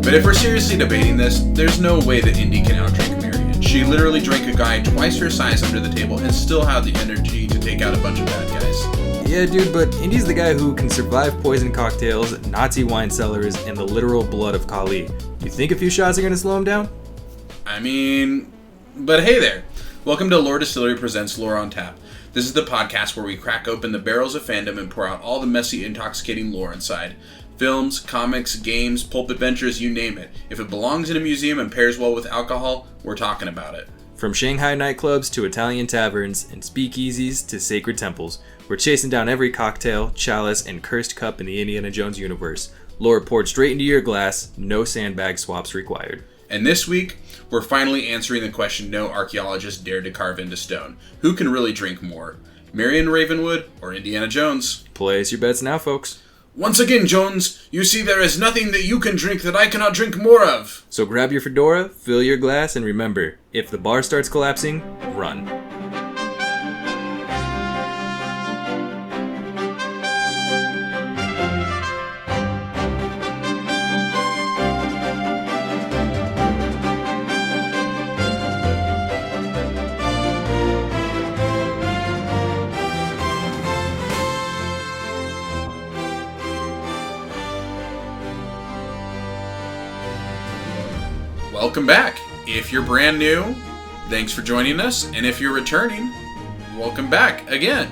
But if we're seriously debating this, there's no way that Indy can outdrink Marion. She literally drank a guy twice her size under the table and still had the energy to take out a bunch of bad guys. Yeah, dude, but Indy's the guy who can survive poison cocktails, Nazi wine cellars, and the literal blood of Kali. You think a few shots are gonna slow him down? I mean, but hey there. Welcome to Lore Distillery Presents Lore on Tap. This is the podcast where we crack open the barrels of fandom and pour out all the messy, intoxicating lore inside. Films, comics, games, pulp adventures, you name it. If it belongs in a museum and pairs well with alcohol, we're talking about it. From Shanghai nightclubs to Italian taverns and speakeasies to sacred temples, we're chasing down every cocktail, chalice, and cursed cup in the Indiana Jones universe. Lore poured straight into your glass, no sandbag swaps required. And this week, we're finally answering the question no archaeologist dared to carve into stone. Who can really drink more? Marion Ravenwood or Indiana Jones? Place your bets now, folks. Once again, Jones, you see there is nothing that you can drink that I cannot drink more of. So grab your fedora, fill your glass, and remember, if the bar starts collapsing, run. Welcome back. If you're brand new, thanks for joining us. And if you're returning, welcome back again.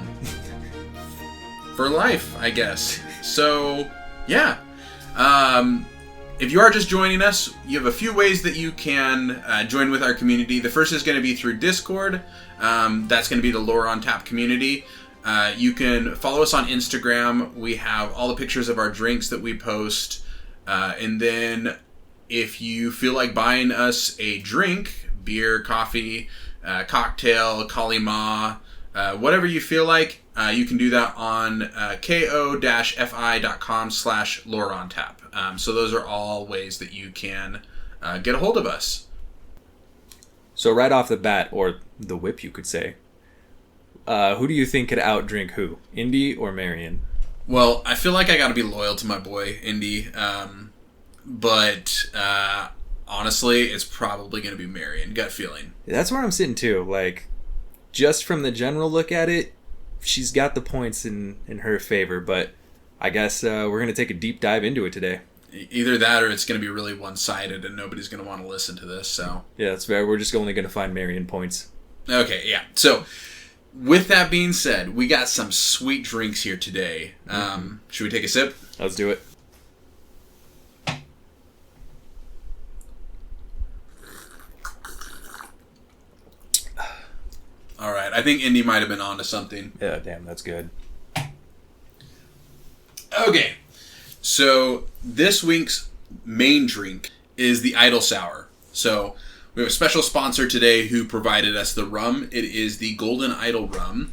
For life, I guess. So, yeah. If you are just joining us, you have a few ways that you can join with our community. The first is going to be through Discord. That's going to be the Lore on Tap community. You can follow us on Instagram. We have all the pictures of our drinks that we post. And then if you feel like buying us a drink, beer, coffee, cocktail, kalima, whatever you feel like, you can do that on ko-fi.com/loreontap. So those are all ways that you can get a hold of us. So right off the bat, or the whip you could say, who do you think could outdrink who? Indy or Marion? Well, I feel like I gotta be loyal to my boy, Indy. But honestly, it's probably going to be Marion. Gut feeling. That's where I'm sitting too. Like, just from the general look at it, she's got the points in her favor. But I guess we're going to take a deep dive into it today. Either that or it's going to be really one-sided and nobody's going to want to listen to this. So yeah, that's fair. We're just only going to find Marion points. Okay, yeah. So with that being said, we got some sweet drinks here today. Should we take a sip? Let's do it. All right, I think Indy might have been onto something. Yeah, damn, that's good. Okay, so this week's main drink is the Idle Sour. So we have a special sponsor today who provided us the rum. It is the Golden Idle Rum.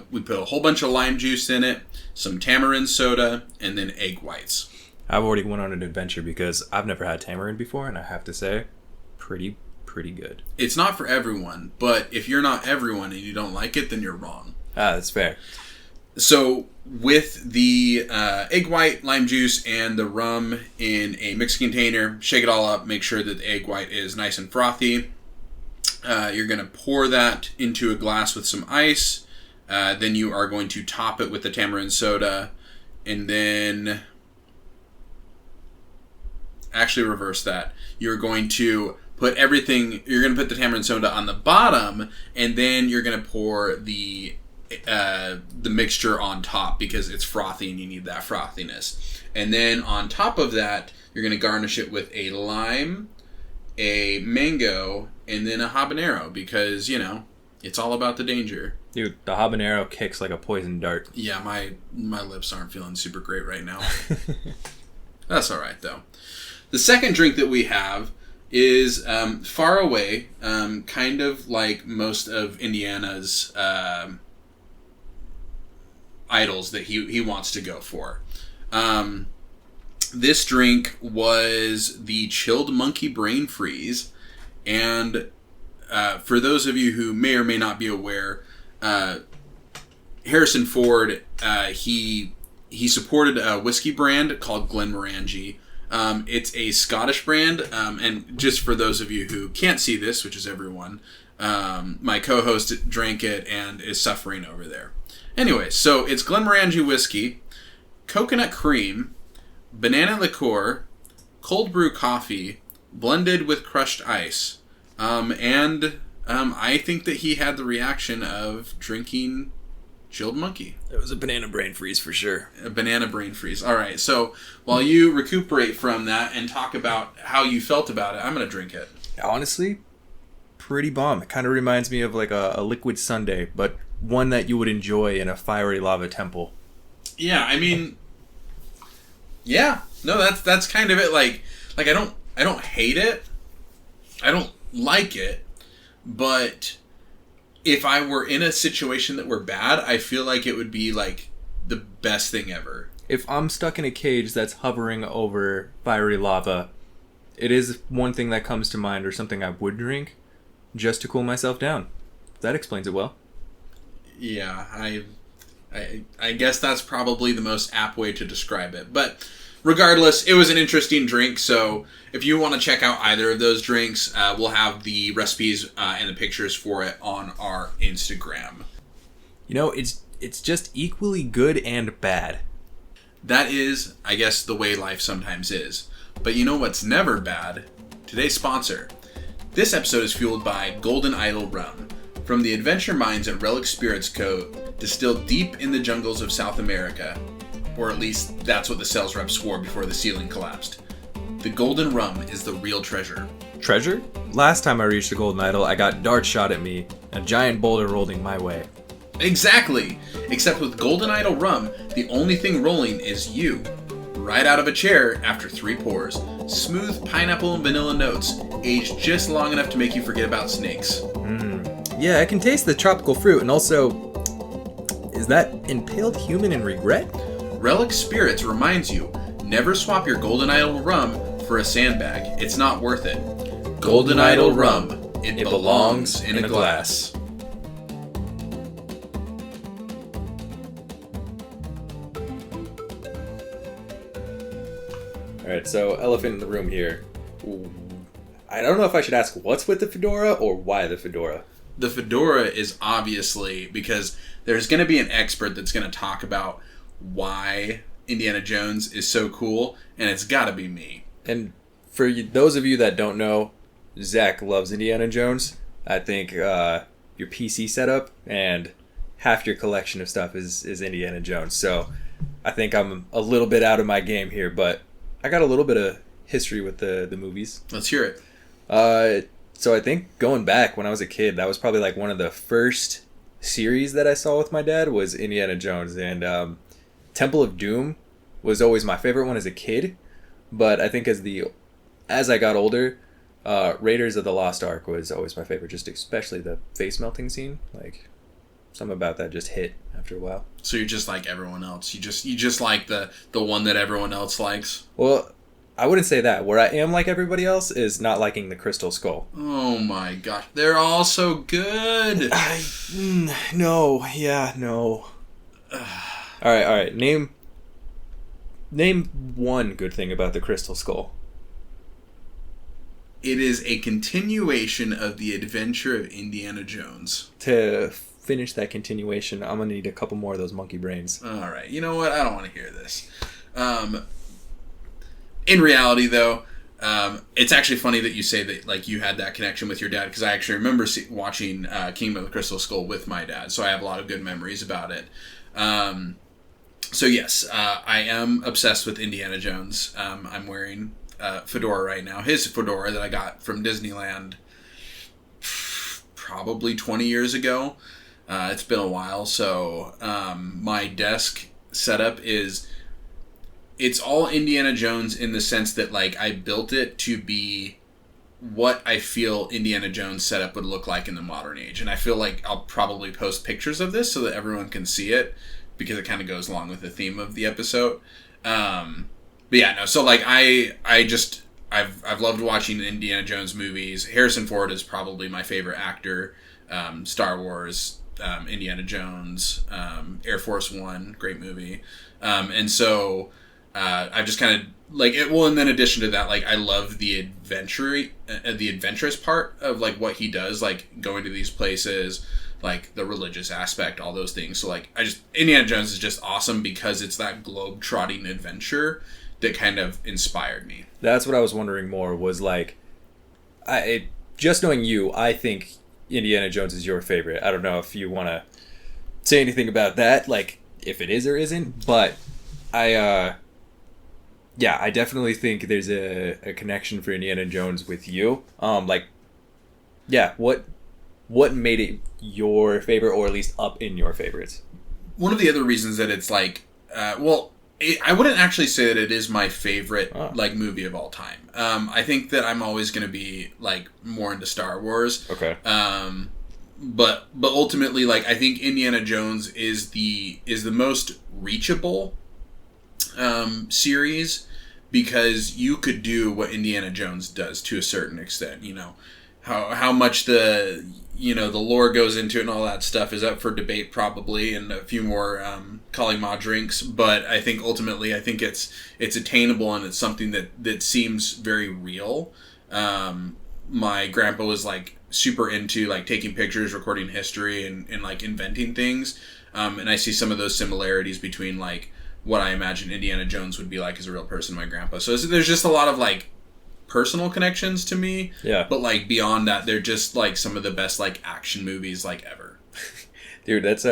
We put a whole bunch of lime juice in it, some tamarind soda, and then egg whites. I've already went on an adventure because I've never had tamarind before, and I have to say, pretty good. It's not for everyone, but if you're not everyone and you don't like it, then you're wrong. That's fair. So with the egg white, lime juice, and the rum in a mixed container, shake it all up, make sure that the egg white is nice and frothy. You're going to pour that into a glass with some ice. Then you are going to top it with the tamarind soda, and then actually reverse that. You're going to put the tamarind soda on the bottom, and then you're going to pour the mixture on top because it's frothy and you need that frothiness. And then on top of that, you're going to garnish it with a lime, a mango, and then a habanero because, you know, it's all about the danger. Dude, the habanero kicks like a poison dart. Yeah, my lips aren't feeling super great right now. That's all right, though. The second drink that we have is far away, kind of like most of Indiana's idols that he wants to go for. This drink was the Chilled Monkey Brain Freeze, and for those of you who may or may not be aware, Harrison Ford, he supported a whiskey brand called Glenmorangie It's a Scottish brand, and just for those of you who can't see this, which is everyone, my co-host drank it and is suffering over there. Anyway, so it's Glenmorangie whiskey, coconut cream, banana liqueur, cold brew coffee, blended with crushed ice. I think that he had the reaction of drinking chilled monkey. It was a banana brain freeze for sure. A banana brain freeze. All right, so while you recuperate from that and talk about how you felt about it, I'm going to drink it. Honestly, pretty bomb. It kind of reminds me of like a liquid sundae, but one that you would enjoy in a fiery lava temple. Yeah, I mean, yeah, no, that's kind of it. Like I don't hate it, I don't like it, but if I were in a situation that were bad, I feel like it would be like the best thing ever. If I'm stuck in a cage that's hovering over fiery lava, it is one thing that comes to mind, or something I would drink just to cool myself down. That explains it well. Yeah, I guess that's probably the most apt way to describe it. But regardless, it was an interesting drink. So if you want to check out either of those drinks, we'll have the recipes and the pictures for it on our Instagram. You know, it's just equally good and bad. That is, I guess, the way life sometimes is. But you know what's never bad? Today's sponsor. This episode is fueled by Golden Idol Rum. From the adventure minds at Relic Spirits Co., distilled deep in the jungles of South America. Or at least that's what the sales rep swore before the ceiling collapsed. The Golden Rum is the real treasure. Treasure? Last time I reached the Golden Idol, I got dart shot at me, a giant boulder rolling my way. Exactly! Except with Golden Idol Rum, the only thing rolling is you. Right out of a chair after 3 pours. Smooth pineapple and vanilla notes, aged just long enough to make you forget about snakes. Yeah, I can taste the tropical fruit, and also, is that impaled human in regret? Relic Spirits reminds you, never swap your Golden Idol Rum for a sandbag. It's not worth it. Golden Idol Rum. It belongs in a glass. Alright, so elephant in the room here. I don't know if I should ask what's with the fedora or why the fedora. The fedora is obviously because there's going to be an expert that's going to talk about why Indiana Jones is so cool, and it's got to be me. And for those of you that don't know, Zach loves Indiana Jones. I think your PC setup and half your collection of stuff is Indiana Jones. So I think I'm a little bit out of my game here, but I got a little bit of history with the movies. Let's hear it. So I think going back when I was a kid, that was probably like one of the first series that I saw with my dad was Indiana Jones. And Temple of Doom was always my favorite one as a kid. But I think as I got older, Raiders of the Lost Ark was always my favorite, just especially the face melting scene. Like, something about that just hit after a while. So you're just like everyone else. You just like the one that everyone else likes? Well, I wouldn't say that. Where I am like everybody else is not liking the Crystal Skull. Oh my gosh. They're all so good. No. All right. Name one good thing about the Crystal Skull. It is a continuation of the adventure of Indiana Jones. To finish that continuation, I'm going to need a couple more of those monkey brains. All right. You know what? I don't want to hear this. In reality, though, it's actually funny that you say that like you had that connection with your dad, because I actually remember watching Kingdom of the Crystal Skull with my dad, so I have a lot of good memories about it. So yes, I am obsessed with Indiana Jones. I'm wearing fedora right now. His fedora that I got from Disneyland probably 20 years ago. It's been a while, so my desk setup it's all Indiana Jones in the sense that like I built it to be what I feel Indiana Jones setup would look like in the modern age. And I feel like I'll probably post pictures of this so that everyone can see it, because it kind of goes along with the theme of the episode. But yeah, no, so like I've loved watching Indiana Jones movies. Harrison Ford is probably my favorite actor. Star Wars, Indiana Jones, Air Force One, great movie. And so I've just kind of like it. Well, and then in addition to that, like I love the adventurous part of like what he does, like going to these places, like the religious aspect, all those things. So like Indiana Jones is just awesome because it's that globe-trotting adventure that kind of inspired me. That's what I was wondering more was like, just knowing you, I think Indiana Jones is your favorite. I don't know if you want to say anything about that, like if it is or isn't, but I definitely think there's a connection for Indiana Jones with you. What made it your favorite, or at least up in your favorites? One of the other reasons that it's like, I wouldn't actually say that it is my favorite like movie of all time. I think that I'm always going to be like more into Star Wars. Okay. But ultimately, like I think Indiana Jones is the most reachable series, because you could do what Indiana Jones does to a certain extent. You know, how much the lore goes into it and all that stuff is up for debate probably, and a few more Kalima drinks. But I think ultimately, it's attainable, and it's something that seems very real. My grandpa was like super into like taking pictures, recording history, and like inventing things. And I see some of those similarities between like what I imagine Indiana Jones would be like as a real person, my grandpa. So there's just a lot of like personal connections to me. Yeah. But like beyond that, they're just like some of the best like action movies like ever. Dude, that's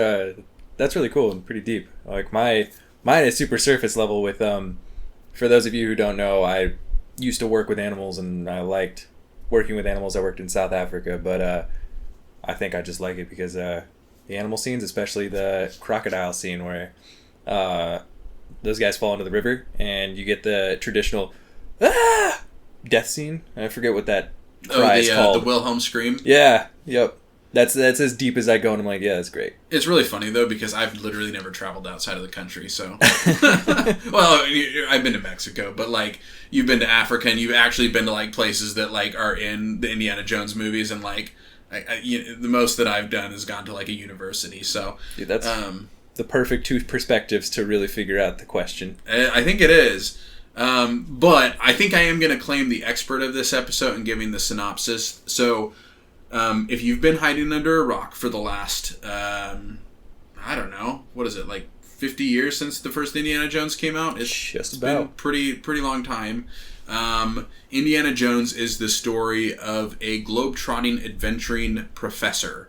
really cool and pretty deep. Like mine is super surface level with for those of you who don't know, I used to work with animals and I liked working with animals. I worked in South Africa, but I think I just like it because the animal scenes, especially the crocodile scene where those guys fall into the river and you get the traditional death scene. I forget what that cry is called. The Wilhelm scream. Yeah. Yep. That's as deep as I go, and I'm like, yeah, that's great. It's really funny though because I've literally never traveled outside of the country. So, well, I've been to Mexico, but like you've been to Africa, and you've actually been to like places that like are in the Indiana Jones movies, and like the most that I've done is gone to like a university. So, dude, that's the perfect two perspectives to really figure out the question. I think it is. But I think I am going to claim the expert of this episode and giving the synopsis. So, if you've been hiding under a rock for the last, I don't know, what is it, like 50 years since the first Indiana Jones came out? It's been pretty long time. Indiana Jones is the story of a globe-trotting, adventuring professor.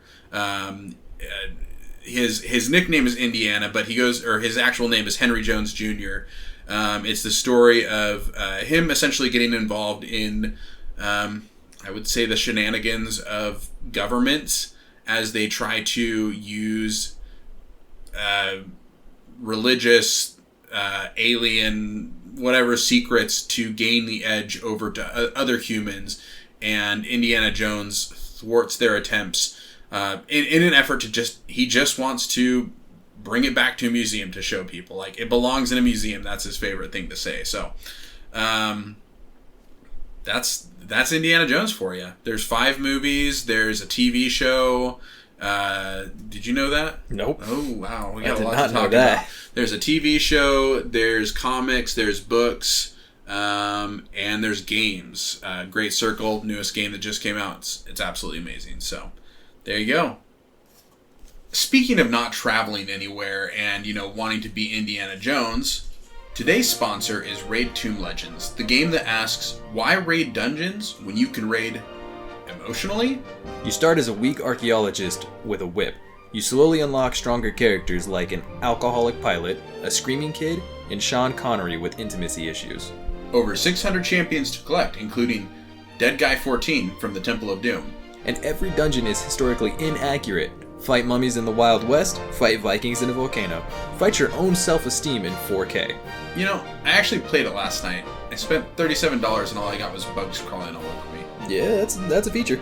His nickname is Indiana, but his actual name is Henry Jones Jr. It's the story of him essentially getting involved in, I would say, the shenanigans of governments as they try to use religious, alien, whatever secrets to gain the edge over to other humans. And Indiana Jones thwarts their attempts in an effort to he just wants to bring it back to a museum to show people. Like, it belongs in a museum. That's his favorite thing to say. So, that's Indiana Jones for you. There's 5 movies. There's a TV show. Did you know that? Nope. Oh, wow. We got a lot to talk about. There's a TV show. There's comics. There's books. And there's games. Great Circle, newest game that just came out. It's absolutely amazing. So, there you go. Speaking of not traveling anywhere and, wanting to be Indiana Jones, today's sponsor is Raid Tomb Legends, the game that asks, why raid dungeons when you can raid emotionally? You start as a weak archaeologist with a whip. You slowly unlock stronger characters like an alcoholic pilot, a screaming kid, and Sean Connery with intimacy issues. Over 600 champions to collect, including Dead Guy 14 from the Temple of Doom. And every dungeon is historically inaccurate. Fight mummies in the Wild West, fight Vikings in a volcano. Fight your own self-esteem in 4K. I actually played it last night. I spent $37 and all I got was bugs crawling all over me. Yeah, that's a feature.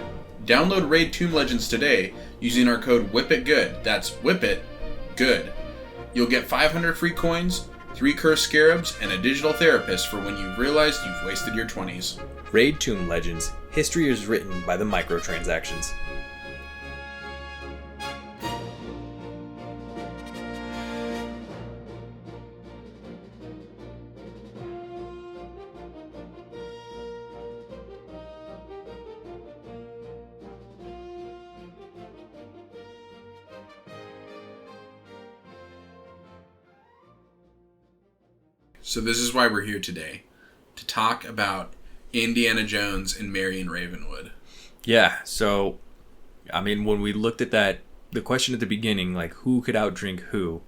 Download Raid Tomb Legends today using our code WHIPITGOOD. That's WHIPITGOOD. You'll get 500 free coins, 3 cursed scarabs, and a digital therapist for when you've realized you've wasted your 20s. Raid Tomb Legends. History is written by the microtransactions. So this is why we're here today, to talk about Indiana Jones and Marion Ravenwood. Yeah, so, I mean, when we looked at that, the question at the beginning, like, who could outdrink who,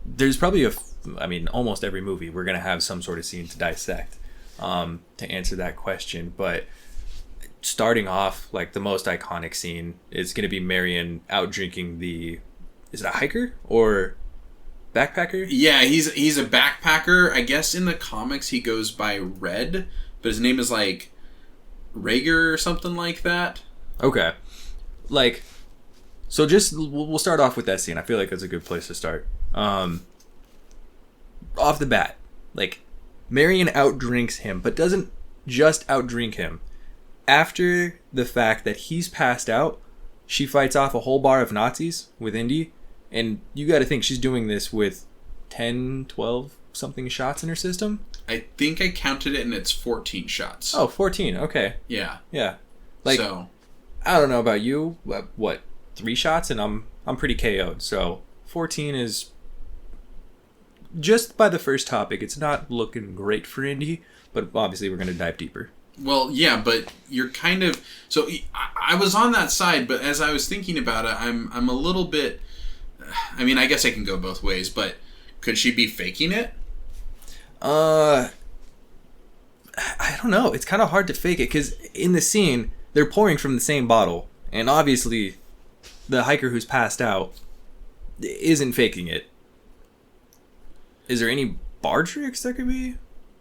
there's probably almost every movie we're going to have some sort of scene to dissect to answer that question. But starting off, like, the most iconic scene is going to be Marion outdrinking is it a hiker or backpacker? Yeah, he's a backpacker. I guess in the comics he goes by Red, but his name is like Rager or something like that. Okay. Like, so we'll start off with that scene. I feel like that's a good place to start. Off the bat, like, Marion outdrinks him, but doesn't just outdrink him. After the fact that he's passed out, she fights off a whole bar of Nazis with Indy. And you got to think she's doing this with 10, 12 something shots in her system. I think I counted it and it's 14 shots. Oh, 14. Okay. Yeah. Yeah. Like, so, I don't know about you. What, 3 shots and I'm pretty KO'd. So 14 is, just by the first topic, it's not looking great for Indy, but obviously we're going to dive deeper. Well, yeah, but you're kind of... So I was on that side, but as I was thinking about it, I'm a little bit... I mean, I guess I can go both ways, but could she be faking it? I don't know. It's kind of hard to fake it, because in the scene, they're pouring from the same bottle, and obviously the hiker who's passed out isn't faking it. Is there any bar tricks that could be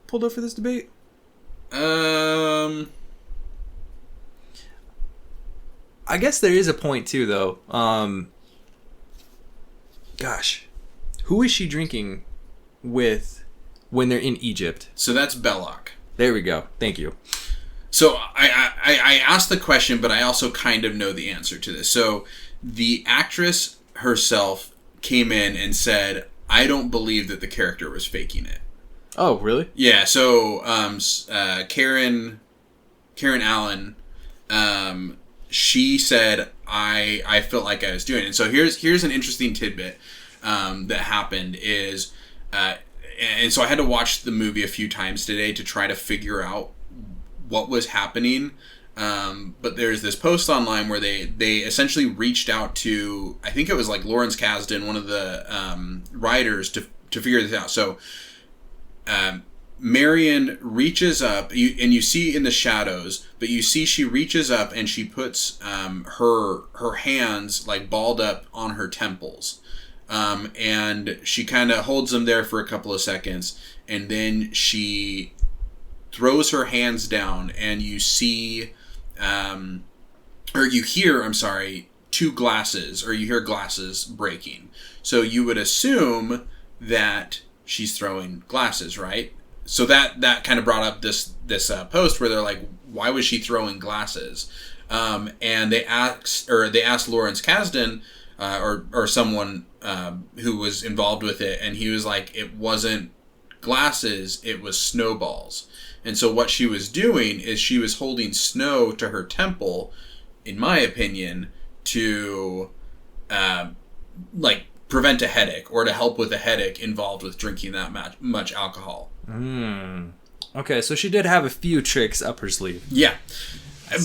pulled up for this debate? I guess there is a point too, though. Gosh, who is she drinking with when they're in Egypt? So that's Belloc. There we go. Thank you. So I asked the question, but I also kind of know the answer to this. So the actress herself came in and said, I don't believe that the character was faking it. Oh, really? Yeah, so Karen Allen, she said, I felt like I was doing it. And so here's an interesting tidbit that happened is, and so I had to watch the movie a few times today to try to figure out what was happening. But there's this post online where they essentially reached out to, I think it was like Lawrence Kasdan, one of the writers, to figure this out. So Marion reaches up, and you see in the shadows, but you see she reaches up and she puts her hands like balled up on her temples. And she kind of holds them there for a couple of seconds, and then she throws her hands down, and you see, or you hear, I'm sorry, two glasses, or you hear glasses breaking. So you would assume that she's throwing glasses, right? So that kind of brought up this post where they're like, why was she throwing glasses? And they asked Lawrence Kasdan, or someone who was involved with it, and he was like, it wasn't glasses, it was snowballs. And so what she was doing is she was holding snow to her temple, in my opinion, to like prevent a headache, or to help with a headache involved with drinking that much alcohol. Okay, so she did have a few tricks up her sleeve. Yeah.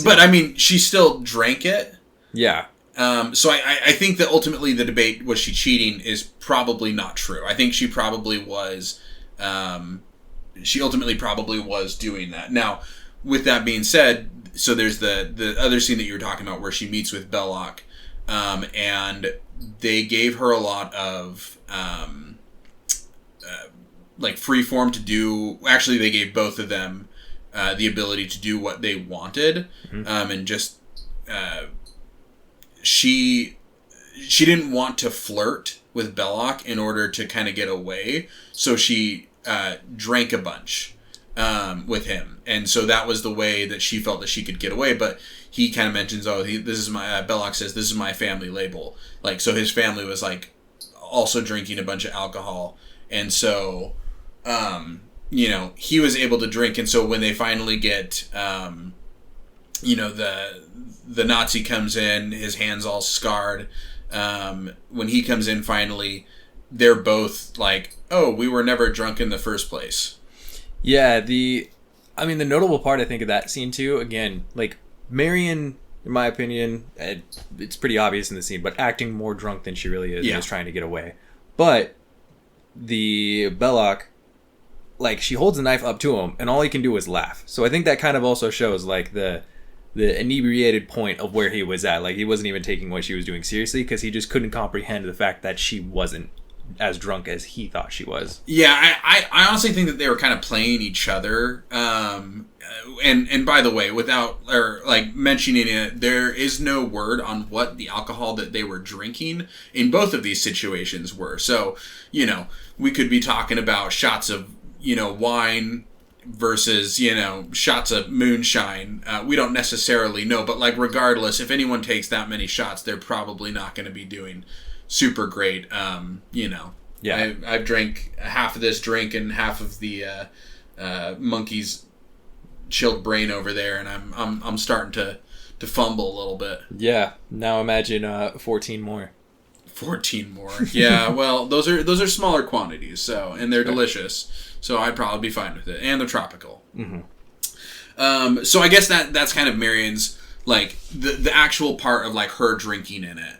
But I mean, she still drank it. Yeah. So I think that ultimately the debate, was she cheating, is probably not true. I think she probably was, she ultimately probably was doing that. Now, with that being said, so there's the other scene that you were talking about where she meets with Belloc, and they gave her a lot of, like free form to do. Actually, they gave both of them the ability to do what they wanted, and just she didn't want to flirt with Belloc in order to kind of get away, so she drank a bunch with him, and so that was the way that she felt that she could get away. But he kind of mentions, this is my Belloc says, this is my family label, like, so his family was like also drinking a bunch of alcohol, and so he was able to drink. And so when they finally get the Nazi comes in, his hands all scarred, when he comes in finally, they're both like, oh, we were never drunk in the first place. Yeah, the notable part, I think, of that scene, too, again, like, Marion, in my opinion, it's pretty obvious in the scene, but acting more drunk than she really is, and is trying to get away. But the Belloc, like, she holds the knife up to him, and all he can do is laugh. So I think that kind of also shows, like, the inebriated point of where he was at. Like, he wasn't even taking what she was doing seriously, because he just couldn't comprehend the fact that she wasn't as drunk as he thought she was. Yeah, I honestly think that they were kind of playing each other. And by the way, without or like mentioning it, there is no word on what the alcohol that they were drinking in both of these situations were. So, you know, we could be talking about shots of, you know, wine versus, you know, shots of moonshine. We don't necessarily know, but like regardless, if anyone takes that many shots, they're probably not going to be doing super great. You know, yeah, I've drank half of this drink and half of the monkey's chilled brain over there, and I'm starting to fumble a little bit. Yeah. Now imagine 14 more. 14 more. Yeah. Well, those are smaller quantities, so and they're delicious. So I'd probably be fine with it, and they're tropical. Mm-hmm. So I guess that's kind of Marion's like the actual part of like her drinking in it.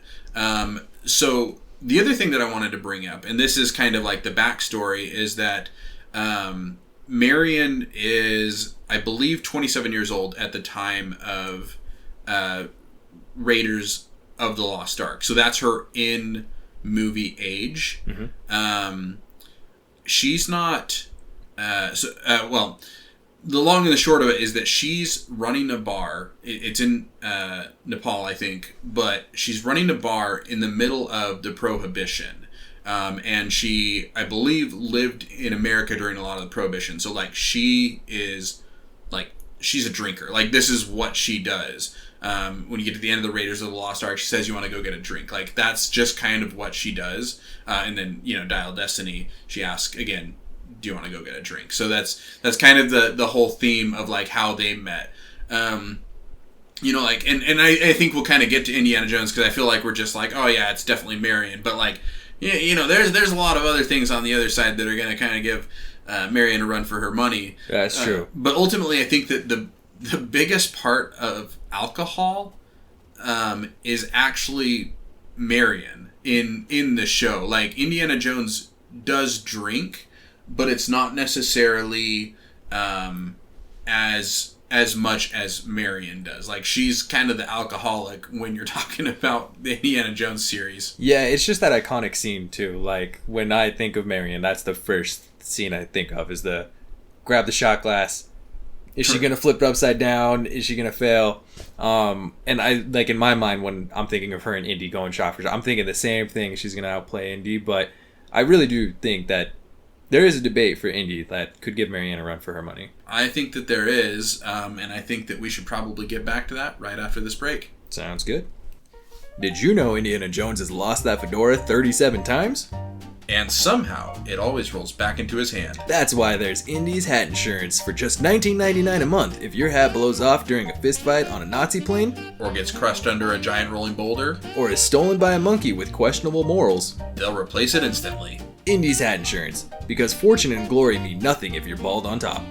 So the other thing that I wanted to bring up, and this is kind of like the backstory, is that Marion is, I believe, 27 years old at the time of Raiders of the Lost Ark. So that's her in movie age. Mm-hmm. She's not. Well, the long and the short of it is that she's running a bar. It's in Nepal, I think, but she's running a bar in the middle of the Prohibition. And she, I believe, lived in America during a lot of the Prohibition. So, like, she is, like, she's a drinker. Like, this is what she does. When you get to the end of the Raiders of the Lost Ark, she says, you want to go get a drink. Like, that's just kind of what she does. And then, you know, Dial Destiny, she asks, again, do you want to go get a drink? So that's kind of the whole theme of, like, how they met. You know, like, and I think we'll kind of get to Indiana Jones, because I feel like we're just like, oh, yeah, it's definitely Marion. But, like, you know, there's a lot of other things on the other side that are going to kind of give Marion a run for her money. Yeah, that's true. But ultimately, I think that the biggest part of alcohol is actually Marion in the show. Like, Indiana Jones does drink, but it's not necessarily as much as Marion does. Like, she's kind of the alcoholic when you're talking about the Indiana Jones series. Yeah, it's just that iconic scene, too. Like, when I think of Marion, that's the first scene I think of, is the grab the shot glass. Is she going to flip it upside down? Is she going to fail? And I, like, in my mind, when I'm thinking of her and Indy going shot for shot, I'm thinking the same thing. She's going to outplay Indy, but I really do think that there is a debate for Indy that could give Marianne a run for her money. I think that there is, and I think that we should probably get back to that right after this break. Sounds good. Did you know Indiana Jones has lost that fedora 37 times? And somehow, it always rolls back into his hand. That's why there's Indy's hat insurance for just $19.99 a month if your hat blows off during a fistfight on a Nazi plane, or gets crushed under a giant rolling boulder, or is stolen by a monkey with questionable morals. They'll replace it instantly. Indy's hat insurance, because fortune and glory mean nothing if you're bald on top.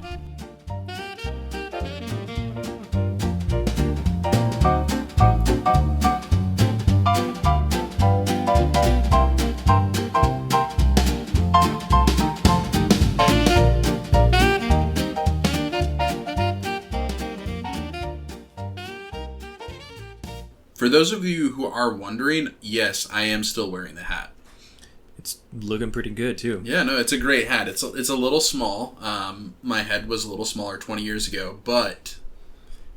For those of you who are wondering, yes, I am still wearing the hat. It's looking pretty good, too. Yeah, no, it's a great hat. It's a little small. My head was a little smaller 20 years ago, but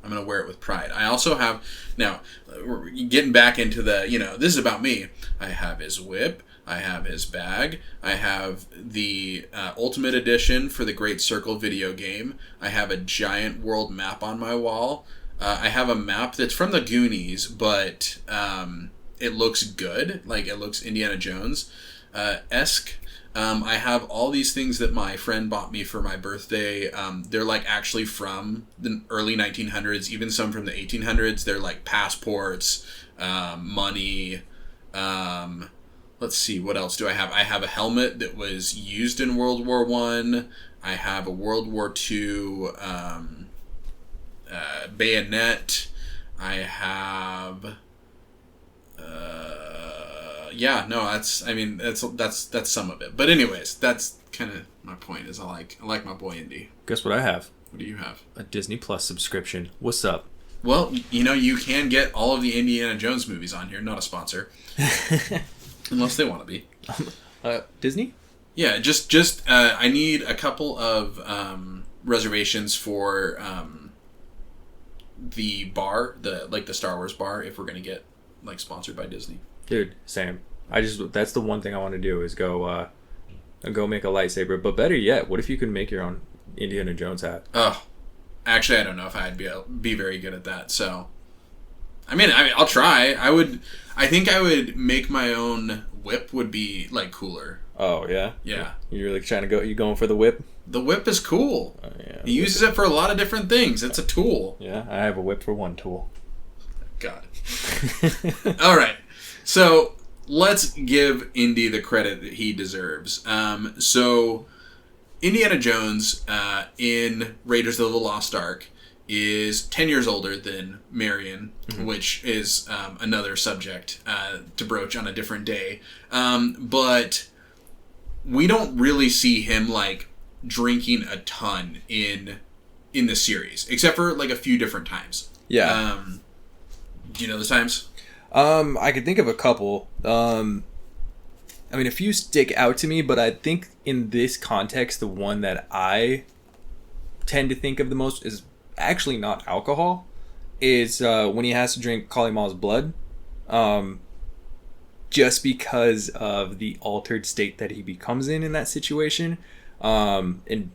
I'm going to wear it with pride. I also have, now, we're getting back into the, you know, this is about me. I have his whip. I have his bag. I have the Ultimate Edition for the Great Circle video game. I have a giant world map on my wall. I have a map that's from the Goonies, but it looks good. Like, it looks Indiana Jones esque. I have all these things that my friend bought me for my birthday. They're like actually from the early 1900s, even some from the 1800s. They're like passports, money, let's see, what else do I have? I have a helmet that was used in World War One. I have a World War II bayonet. I have. That's some of it. But anyways, that's kind of my point. Is I like my boy Indy. Guess what I have? What do you have? A Disney Plus subscription. What's up? Well, you can get all of the Indiana Jones movies on here. Not a sponsor, unless they want to be. Disney? Yeah, just I need a couple of reservations for the bar, the Star Wars bar, if we're gonna get sponsored by Disney. Dude, Sam, that's the one thing I want to do is go make a lightsaber. But better yet, what if you could make your own Indiana Jones hat? Oh, actually, I don't know if I'd be very good at that. So, I mean, I'll try. I think I would make my own whip. Would be cooler. Oh yeah, yeah. You're really trying to go? You going for the whip? The whip is cool. Yeah, he uses it for a lot of different things. It's a tool. Yeah, I have a whip for one tool. Got it. All right. So let's give Indy the credit that he deserves. So Indiana Jones in Raiders of the Lost Ark is 10 years older than Marion, which is another subject to broach on a different day. But we don't really see him drinking a ton in the series, except for a few different times. Yeah. Do you know the times? I could think of a couple. I mean, a few stick out to me, but I think in this context, the one that I tend to think of the most is actually not alcohol. Is when he has to drink Kali Ma's blood. Just because of the altered state that he becomes in that situation. And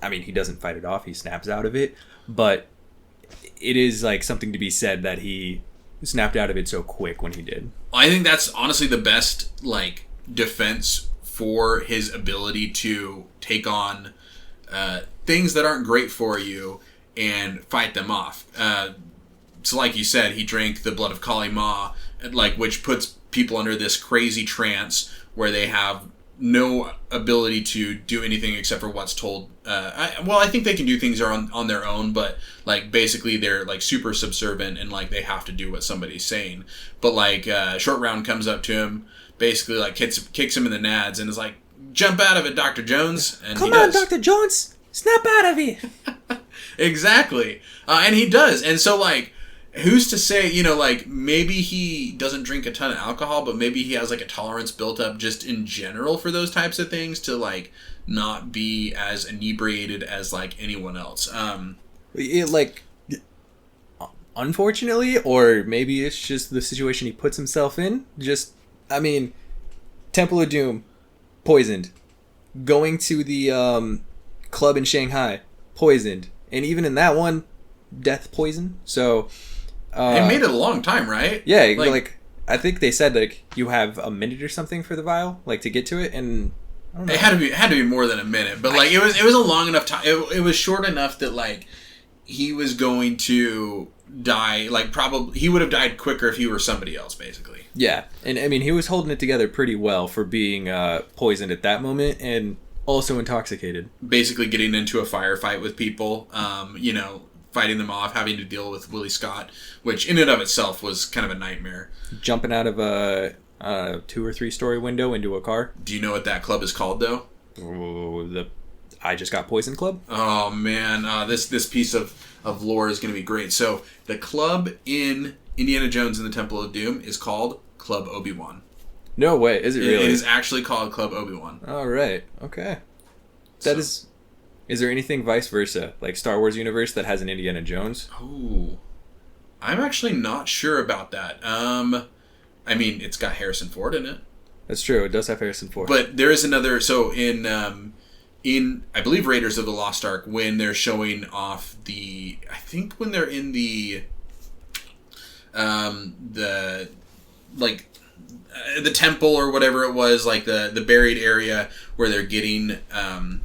I mean, he doesn't fight it off. He snaps out of it. But it is something to be said that he snapped out of it so quick when he did. I think that's honestly the best defense for his ability to take on things that aren't great for you and fight them off. So like you said, he drank the blood of Kali Ma, which puts people under this crazy trance where they have no ability to do anything except for what's told. I think they can do things on their own, but basically they're super subservient and they have to do what somebody's saying. But Short Round comes up to him, basically kicks him in the nads and is like, "Jump out of it, Dr. Jones!" And come on, Dr. Jones, snap out of it. Exactly, and he does. And so who's to say, maybe he doesn't drink a ton of alcohol, but maybe he has a tolerance built up just in general for those types of things to not be as inebriated as anyone else. Unfortunately, or maybe it's just the situation he puts himself in. Temple of Doom, poisoned. Going to the club in Shanghai, poisoned. And even in that one, death poison. So... it made it a long time, right? Yeah, I think they said you have a minute or something for the vial, to get to it, and I don't know. It had to be more than a minute, but it was a long enough time. It was short enough that he was going to die. Probably he would have died quicker if he were somebody else, basically. Yeah, and he was holding it together pretty well for being poisoned at that moment and also intoxicated. Basically, getting into a firefight with people. Fighting them off, having to deal with Willie Scott, which in and of itself was kind of a nightmare. Jumping out of a 2 or 3 story window into a car. Do you know what that club is called, though? The I Just Got Poisoned Club? Oh, man. This piece of lore is going to be great. So, the club in Indiana Jones and the Temple of Doom is called Club Obi-Wan. No way. Is it really? It is actually called Club Obi-Wan. All right. Okay. Is there anything vice versa, Star Wars universe that has an Indiana Jones? Oh, I'm actually not sure about that. It's got Harrison Ford in it. That's true. It does have Harrison Ford. But there is another. So in I believe Raiders of the Lost Ark, when they're showing off when they're in the temple or whatever it was, the buried area where they're getting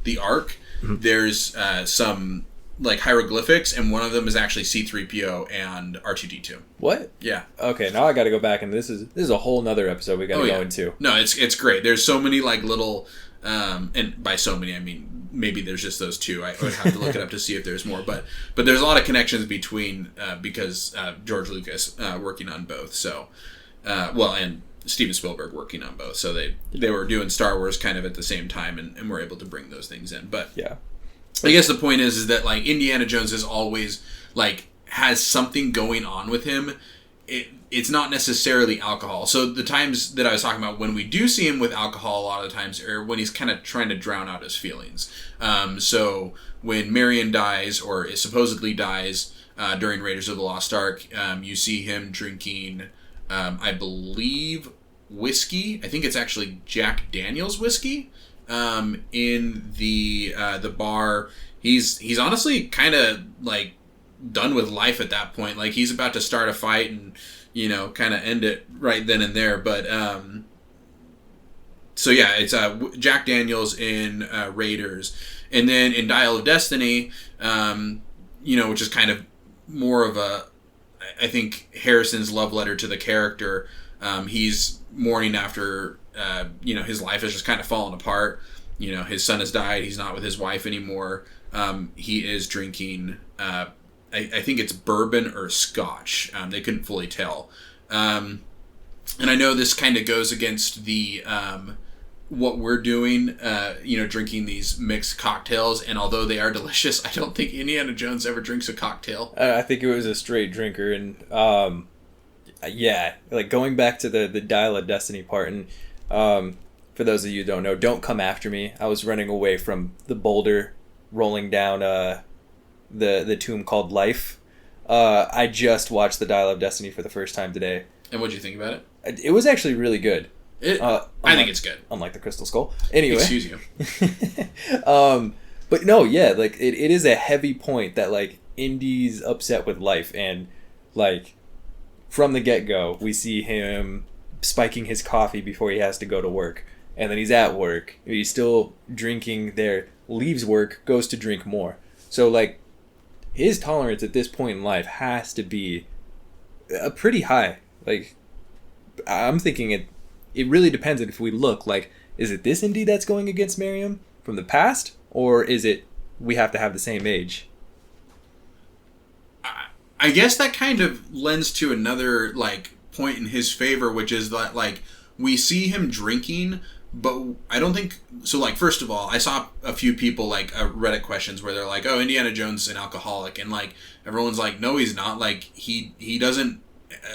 the Ark. Mm-hmm. There's some like hieroglyphics, and one of them is actually C-3PO and R2-D2. What? Yeah. Okay, now I got to go back, and this is a whole nother episode we got to go into. No, it's great. There's so many like little, and by so many I mean maybe there's just those two. I would have to look it up to see if there's more, but there's a lot of connections between because George Lucas working on both. So, and Steven Spielberg working on both. So they were doing Star Wars kind of at the same time, and were able to bring those things in. But yeah. I guess the point is that like Indiana Jones is always like has something going on with him. It's not necessarily alcohol. So the times that I was talking about when we do see him with alcohol, a lot of the times are when he's kind of trying to drown out his feelings. So when Marion dies, or supposedly dies during Raiders of the Lost Ark, you see him drinking, I believe, whiskey. I think it's actually Jack Daniel's whiskey. In the bar. He's honestly kind of like done with life at that point. Like he's about to start a fight and, kind of end it right then and there. But so yeah, it's Jack Daniels in Raiders, and then in Dial of Destiny, which is kind of more of I think Harrison's love letter to the character. He's mourning after. His life has just kind of fallen apart. His son has died. He's not with his wife anymore. He is drinking, I think it's bourbon or scotch. They couldn't fully tell. And I know this kind of goes against the what we're doing, drinking these mixed cocktails. And although they are delicious, I don't think Indiana Jones ever drinks a cocktail. I think it was a straight drinker. And yeah, like going back to the Dial of Destiny part, and for those of you who don't know, don't come after me. I was running away from the boulder rolling down the tomb called Life. I just watched the Dial of Destiny for the first time today. And what'd you think about it? It was actually really good. I think it's good. Unlike the Crystal Skull. Anyway. Excuse you. But no, yeah, like it is a heavy point that like Indy's upset with life, and like from the get-go, we see him spiking his coffee before he has to go to work. And then he's at work. He's still drinking there, leaves work, goes to drink more. So, like, his tolerance at this point in life has to be pretty high. Like, I'm thinking it really depends on if we look. Like, is it this Indy that's going against Marion from the past? Or is it we have to have the same age? I guess that kind of lends to another, like, point in his favor, which is that, like, we see him drinking, but I don't think... So, like, first of all, I saw a few people, like, Reddit questions where they're like, oh, Indiana Jones is an alcoholic. And, like, everyone's like, no, he's not. Like, he doesn't...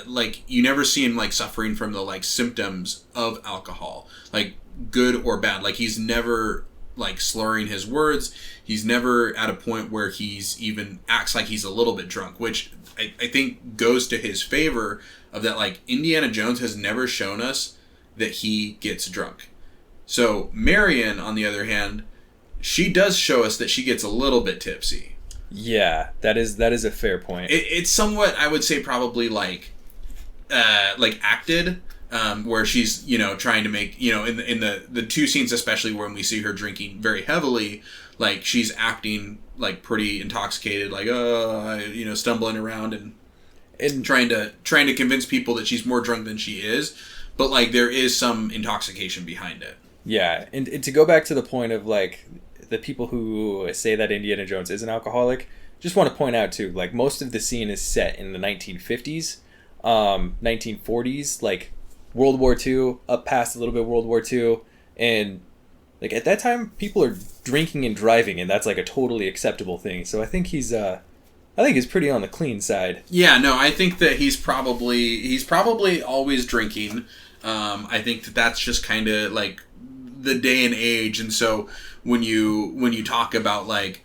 Like, you never see him, like, suffering from the, like, symptoms of alcohol. Like, good or bad. Like, he's never... like slurring his words. He's never at a point where he's even acts like he's a little bit drunk, which I think goes to his favor of that, like, Indiana Jones has never shown us that he gets drunk. So Marion, on the other hand, she does show us that she gets a little bit tipsy. Yeah, that is a fair point. It's somewhat, I would say, probably like acted. Where she's, trying to make, in the two scenes, especially when we see her drinking very heavily, like, she's acting, like, pretty intoxicated, like, stumbling around and trying to convince people that she's more drunk than she is. But, like, there is some intoxication behind it. Yeah, and to go back to the point of, like, the people who say that Indiana Jones is an alcoholic, just want to point out, too, like, most of the scene is set in the 1950s, 1940s, like, World War II, up past a little bit World War II, and like at that time people are drinking and driving, and that's like a totally acceptable thing. So I think he's pretty on the clean side. Yeah, no, I think that he's probably always drinking. I think that's just kind of like the day and age, and so when you talk about, like,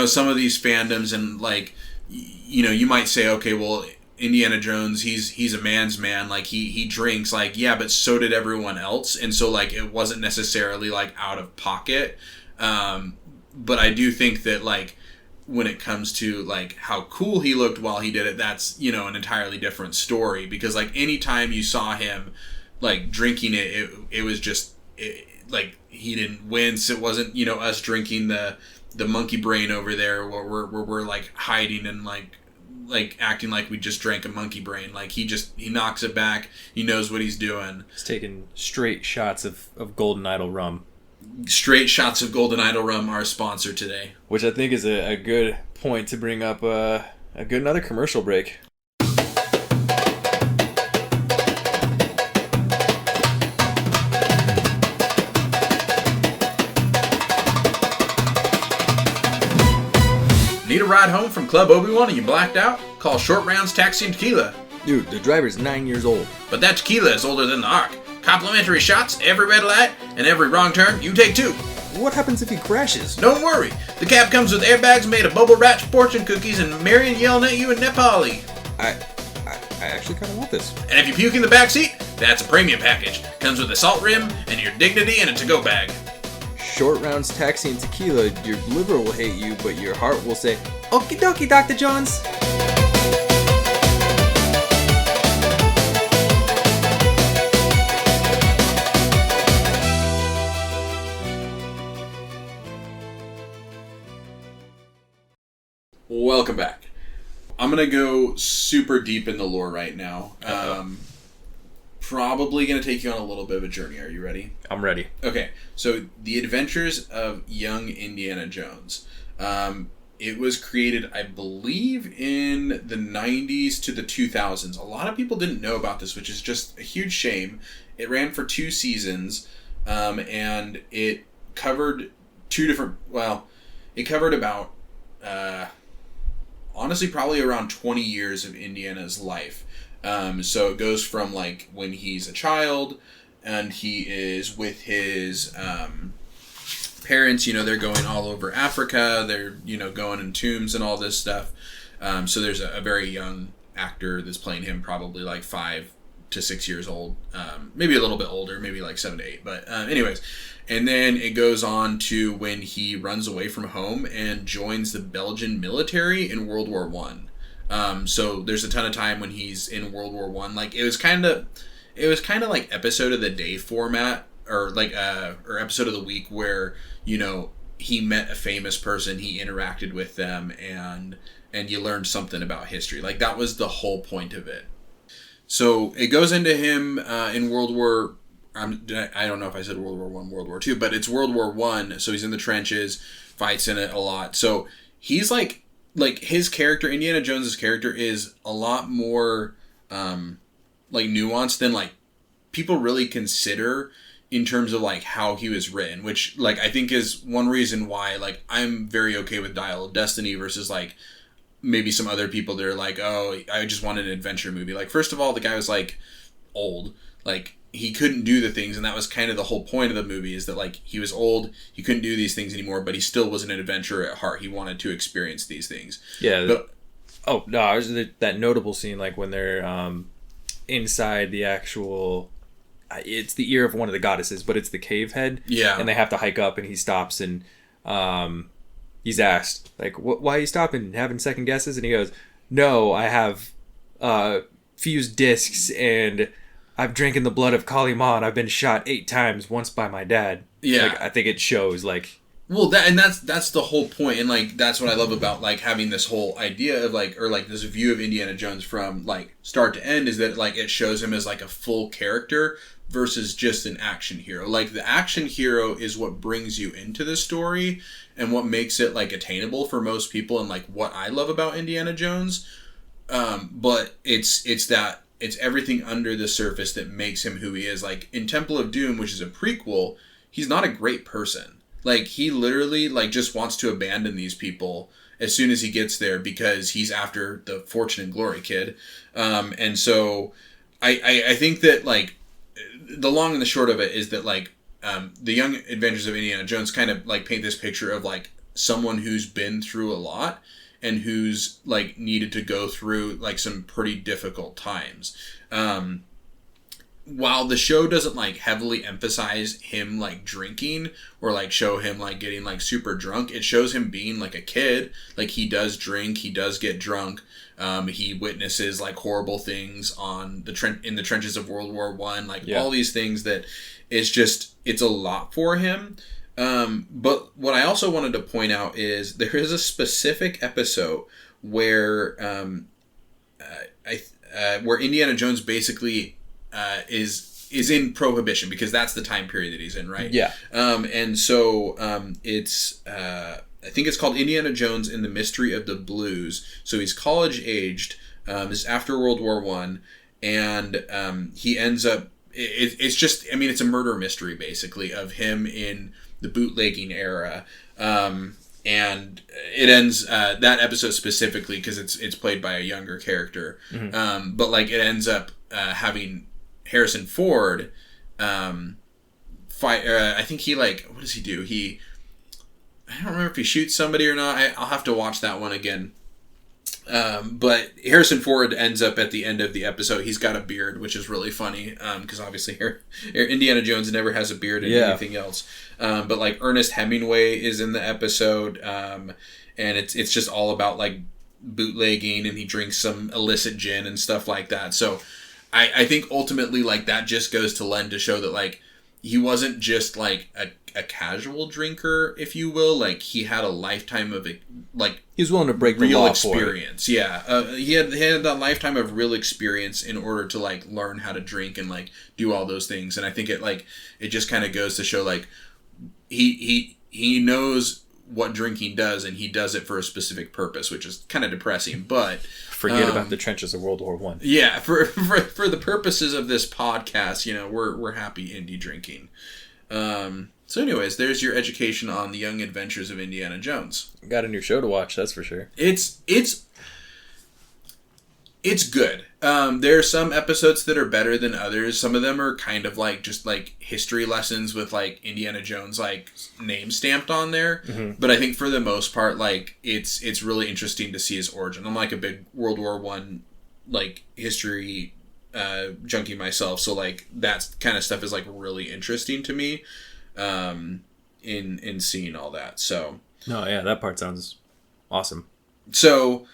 some of these fandoms, and like, you might say, okay, well, Indiana Jones, he's a man's man, like he drinks, like, yeah, but so did everyone else, and so, like, it wasn't necessarily, like, out of pocket, but I do think that, like, when it comes to, like, how cool he looked while he did it, that's, an entirely different story, because, like, anytime you saw him, like, drinking it was just like he didn't wince. It wasn't, you know, us drinking the monkey brain over there where we're like hiding and like acting like we just drank a monkey brain. Like he knocks it back. He knows what he's doing. He's taking straight shots of Golden Idol rum. Straight shots of Golden Idol rum, our sponsor today. Which I think is a good point to bring up another commercial break. Need a ride home from Club Obi-Wan and you blacked out? Call Short Rounds Taxi and Tequila. Dude, the driver's 9 years old. But that tequila is older than the Ark. Complimentary shots, every red light, and every wrong turn, you take 2. What happens if he crashes? Don't worry. The cab comes with airbags made of bubble wrapped fortune cookies and Marion yelling at you in Nepali. I actually kind of want this. And if you puke in the backseat, that's a premium package. Comes with a salt rim and your dignity in a to-go bag. Short Rounds Taxi and Tequila, your liver will hate you, but your heart will say, okie dokie, Dr. Jones. Welcome back. I'm going to go super deep in the lore right now. Probably going to take you on a little bit of a journey. Are you ready? I'm ready. Okay, so The Adventures of Young Indiana Jones. It was created, I believe, in the 90s to the 2000s. A lot of people didn't know about this, which is just a huge shame. It ran for 2 seasons, and it covered it covered about, honestly, probably around 20 years of Indiana's life. So it goes from like when he's a child and he is with his parents, you know, they're going all over Africa, they're, you know, going in tombs and all this stuff. So there's a very young actor that's playing him, probably like 5 to 6 years old, maybe a little bit older, maybe like 7 to 8. But anyways, and then it goes on to when he runs away from home and joins the Belgian military in World War One. So there's a ton of time when he's in World War One. Like it was kind of like episode of the day format, or like or episode of the week where, you know, he met a famous person, he interacted with them, and you learned something about history. Like that was the whole point of it. So it goes into him in World War. I don't know if I said World War One, World War Two, but it's World War One. So he's in the trenches, fights in it a lot. So he's like his character, Indiana Jones's character, is a lot more like nuanced than like people really consider in terms of like how he was written, which like I think is one reason why like I'm very okay with Dial of Destiny versus like maybe some other people that are like, oh, I just wanted an adventure movie. Like, first of all, the guy was like old, like he couldn't do the things, and that was kind of the whole point of the movie, is that like he was old, he couldn't do these things anymore, but he still was an adventurer at heart. He wanted to experience these things. Yeah. But, oh no, that notable scene like when they're inside the actual, it's the ear of one of the goddesses, but it's the cave head. Yeah. And they have to hike up, and he stops, and he's asked like, why are you stopping, having second guesses? And he goes, no, I have fused discs, and I've drinking the blood of Kali Ma, and I've been shot 8 times, once by my dad. Yeah. Like, I think it shows, like... Well, that's the whole point, and, like, that's what I love about, like, having this whole idea of, like, or, like, this view of Indiana Jones from, like, start to end, is that, like, it shows him as, like, a full character versus just an action hero. Like, the action hero is what brings you into the story and what makes it, like, attainable for most people, and, like, what I love about Indiana Jones. But it's everything under the surface that makes him who he is. Like, in Temple of Doom, which is a prequel, he's not a great person. Like, he literally, like, just wants to abandon these people as soon as he gets there because he's after the fortune and glory kid. And so I think that, like, the long and the short of it is that, like, the Young Adventures of Indiana Jones kind of, like, paint this picture of, like, someone who's been through a lot and who's, like, needed to go through, like, some pretty difficult times. While the show doesn't, like, heavily emphasize him, like, drinking or, like, show him, like, getting, like, super drunk, it shows him being, like, a kid. Like, he does drink, he does get drunk. He witnesses, like, horrible things on in the trenches of World War One. Like, all these things that it's a lot for him. But what I also wanted to point out is there is a specific episode where where Indiana Jones basically is in Prohibition, because that's the time period that he's in, right? Yeah. And so it's I think it's called Indiana Jones and the Mystery of the Blues. So he's college aged. This is after World War One, and he ends up. It's just, I mean, it's a murder mystery basically of him in the bootlegging era. And it ends that episode specifically because it's played by a younger character. Mm-hmm. But like it ends up having Harrison Ford fight. I think he like, what does he do? I don't remember if he shoots somebody or not. I'll have to watch that one again. But Harrison Ford ends up at the end of the episode. He's got a beard, which is really funny because obviously Indiana Jones never has a beard in anything else. But like Ernest Hemingway is in the episode, and it's just all about like bootlegging, and he drinks some illicit gin and stuff like that. So I think ultimately like that just goes to lend to show that like he wasn't just like a casual drinker, if you will. Like he had a lifetime of like he was willing to break the real law experience. He had that lifetime of real experience in order to like learn how to drink and like do all those things. And I think it just kind of goes to show like he knows what drinking does, and he does it for a specific purpose, which is kind of depressing. But forget about the trenches of World War One. Yeah, for the purposes of this podcast, you know, we're happy Indy drinking. So anyways, there's your education on the young adventures of Indiana Jones. Got a new show to watch, that's for sure. It's good. There are some episodes that are better than others. Some of them are kind of like just like history lessons with like Indiana Jones like name stamped on there. Mm-hmm. But I think for the most part, like it's really interesting to see his origin. I'm like a big World War One like history junkie myself, so like that kind of stuff is like really interesting to me. In seeing all that. So no, yeah, that part sounds awesome. So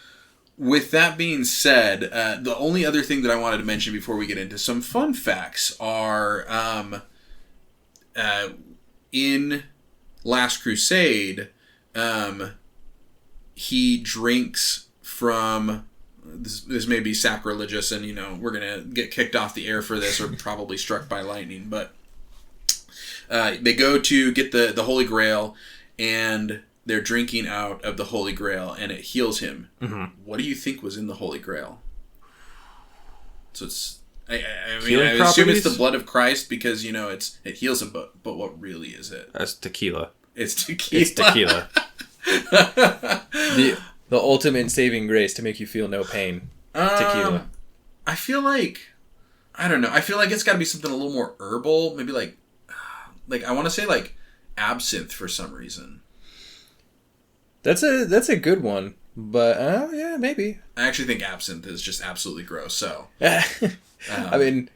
with that being said, the only other thing that I wanted to mention before we get into some fun facts are in Last Crusade, he drinks from this may be sacrilegious, and you know we're gonna get kicked off the air for this or probably struck by lightning, but they go to get the Holy Grail, and they're drinking out of the Holy Grail, and it heals him. Mm-hmm. What do you think was in the Holy Grail? So it's, I mean, I assume it's the blood of Christ because, you know, it heals him, but what really is it? That's tequila. It's tequila. It's tequila. the ultimate saving grace to make you feel no pain. Tequila. I feel like, I don't know. I feel like it's got to be something a little more herbal. Maybe like I want to say like absinthe for some reason. That's a good one, but yeah, maybe. I actually think absinthe is just absolutely gross. So, I mean,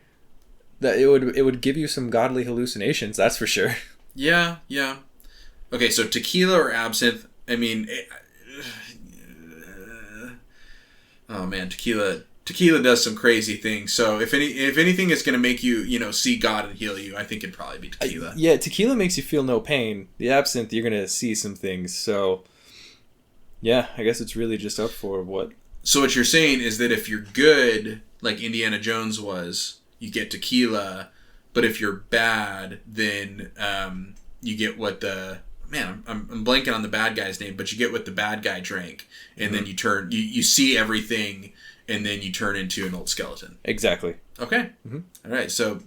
that it would give you some godly hallucinations. That's for sure. Yeah. Okay, so tequila or absinthe? I mean, oh man, tequila does some crazy things. So if anything is going to make you, you know, see God and heal you, I think it'd probably be tequila. Yeah, tequila makes you feel no pain. The absinthe, you're going to see some things. So, yeah, I guess it's really just up for what. So what you're saying is that if you're good, like Indiana Jones was, you get tequila, but if you're bad, then you get what the... Man, I'm blanking on the bad guy's name, but you get what the bad guy drank, and then you see everything, and then you turn into an old skeleton. Exactly. Okay. Mm-hmm. All right. So,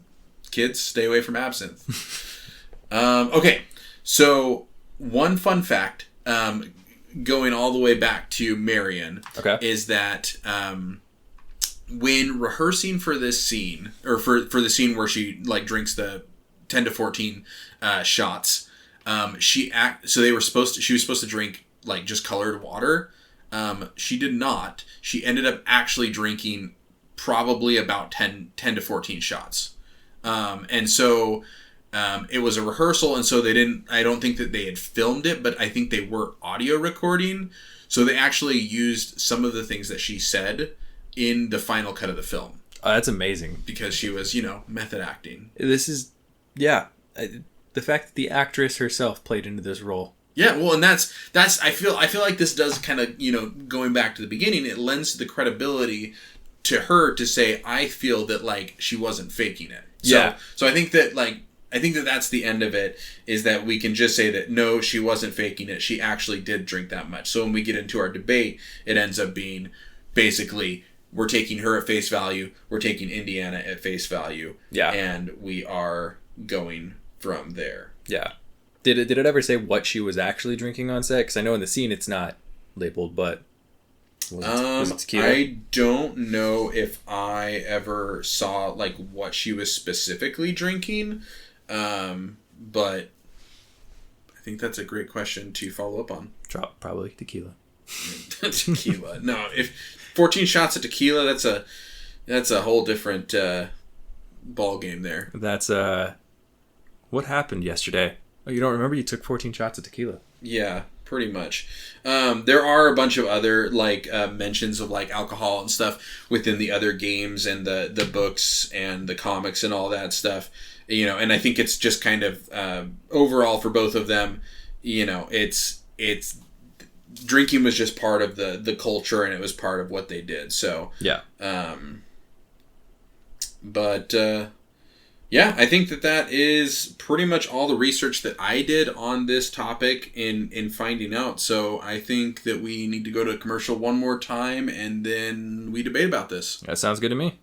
kids, stay away from absinthe. Okay. So, one fun fact, going all the way back to Marion, is that when rehearsing for this scene, or for the scene where she like drinks the 10 to 14 shots, she was supposed to drink like just colored water. She did not. She ended up actually drinking probably about 10 to 14 shots. And so it was a rehearsal, and so I don't think that they had filmed it, but I think they were audio recording. So they actually used some of the things that she said in the final cut of the film. Oh, that's amazing. Because she was, you know, method acting. This is Yeah. The fact that the actress herself played into this role. Yeah, well, and that's I feel like this does kind of, going back to the beginning, it lends to the credibility to her to say, I feel that, like, she wasn't faking it. So I think that, like, that's the end of it, is that we can just say that, no, she wasn't faking it. She actually did drink that much. So when we get into our debate, it ends up being basically, we're taking her at face value, we're taking Indiana at face value, and we are going from there. Yeah. Did it ever say what she was actually drinking on set? Because I know in the scene it's not labeled, but was it tequila? I don't know if I ever saw, like, what she was specifically drinking, but I think that's a great question to follow up on. Probably tequila. Tequila. No, if 14 shots of tequila, that's a whole different ball game there. That's what happened yesterday? Oh, you don't remember? You took 14 shots of tequila. Yeah, pretty much. There are a bunch of other, like, mentions of, like, alcohol and stuff within the other games and the books and the comics and all that stuff. And I think it's just kind of overall for both of them, it's drinking was just part of the culture, and it was part of what they did. So yeah. Yeah, I think that is pretty much all the research that I did on this topic in finding out. So I think that we need to go to a commercial one more time, and then we debate about this. That sounds good to me.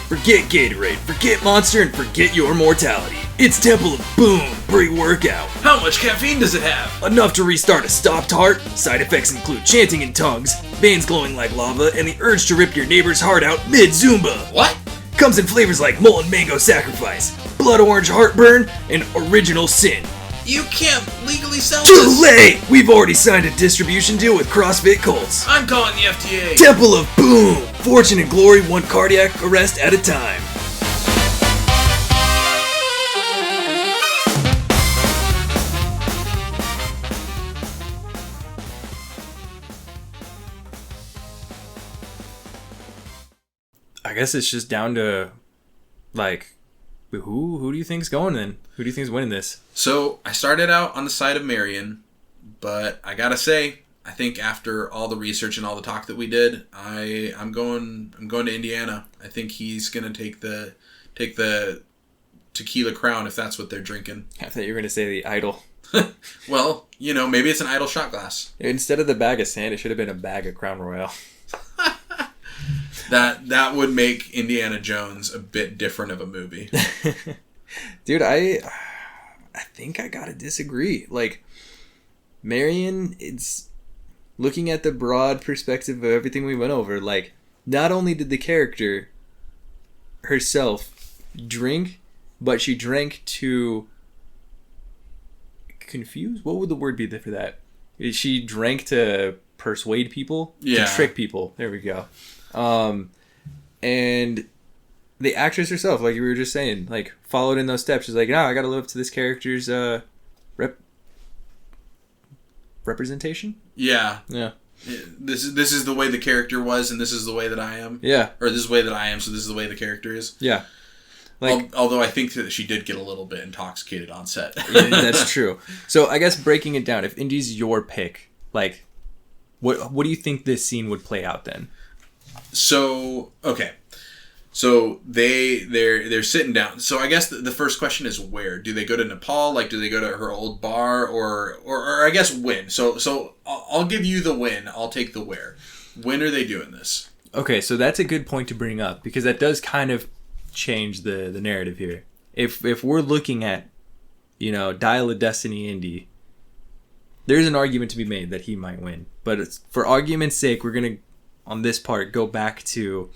Forget Gatorade, forget Monster, and forget your mortality. It's Temple of Boom pre-workout. How much caffeine does it have? Enough to restart a stopped heart. Side effects include chanting in tongues, veins glowing like lava, and the urge to rip your neighbor's heart out mid-Zumba. What? Comes in flavors like Molten Mango Sacrifice, Blood Orange Heartburn, and Original Sin. You can't legally sell Too this. late! We've already signed a distribution deal with CrossFit Colts. I'm calling the FDA. Temple of Boom! Fortune and glory, one cardiac arrest at a time. I guess it's just down to, like, who do you think's going then? Who do you think's winning this? So I started out on the side of Marion, but I gotta say, I think after all the research and all the talk that we did, I'm going to Indiana. I think he's gonna take the tequila crown if that's what they're drinking. I thought you were gonna say the idol. Well, maybe it's an idol shot glass. Instead of the bag of sand, it should have been a bag of Crown Royal. That would make Indiana Jones a bit different of a movie. Dude, I think I gotta disagree. Like, Marion, it's looking at the broad perspective of everything we went over. Like, not only did the character herself drink, but she drank to confuse. What would the word be for that? She drank to persuade people, to trick people. There we go. And the actress herself, like you were just saying, like, followed in those steps. She's like, no, I gotta live up to this character's representation. Yeah. This is the way the character was, and this is the way that I am. Yeah. Or this is the way that I am, so this is the way the character is. Yeah. Like, although I think that she did get a little bit intoxicated on set. That's true. So I guess breaking it down, if Indy's your pick, like, what do you think this scene would play out then? So, okay. So they're sitting down. So I guess the first question is where? Do they go to Nepal? Like, do they go to her old bar? Or I guess when? So I'll give you the when. I'll take the where. When are they doing this? Okay, so that's a good point to bring up, because that does kind of change the narrative here. If we're looking at, Dial of Destiny Indy, there's an argument to be made that he might win. But for argument's sake, we're going to, on this part, go back to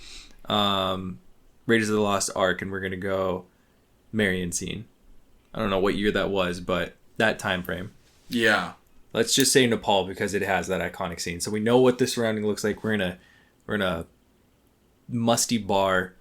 Raiders of the Lost Ark, and we're going to go Marion scene. I don't know what year that was, but that time frame. Yeah. Let's just say Nepal, because it has that iconic scene. So we know what the surrounding looks like. We're in a musty bar,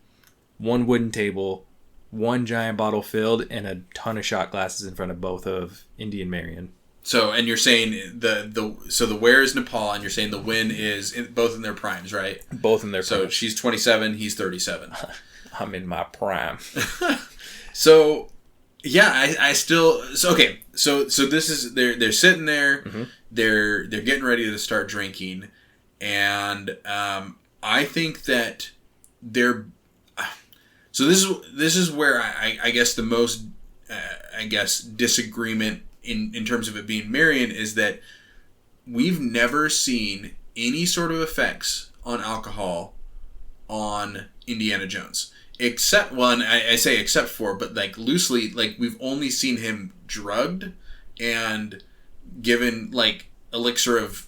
one wooden table, one giant bottle filled, and a ton of shot glasses in front of both of Indy and Marion. So, and you're saying the wear is Nepal, and you're saying the win is both in their primes, right? Both in their primes. So she's 27, he's 37. I'm in my prime. So, yeah, I still... So, okay, so this is... They're sitting there, Mm-hmm. they're getting ready to start drinking, and I think that they're... So this is where I guess the most, disagreement in terms of it being Marion is that we've never seen any sort of effects on alcohol on Indiana Jones. Except, well, and I say except for, but like loosely, like we've only seen him drugged and given like elixir of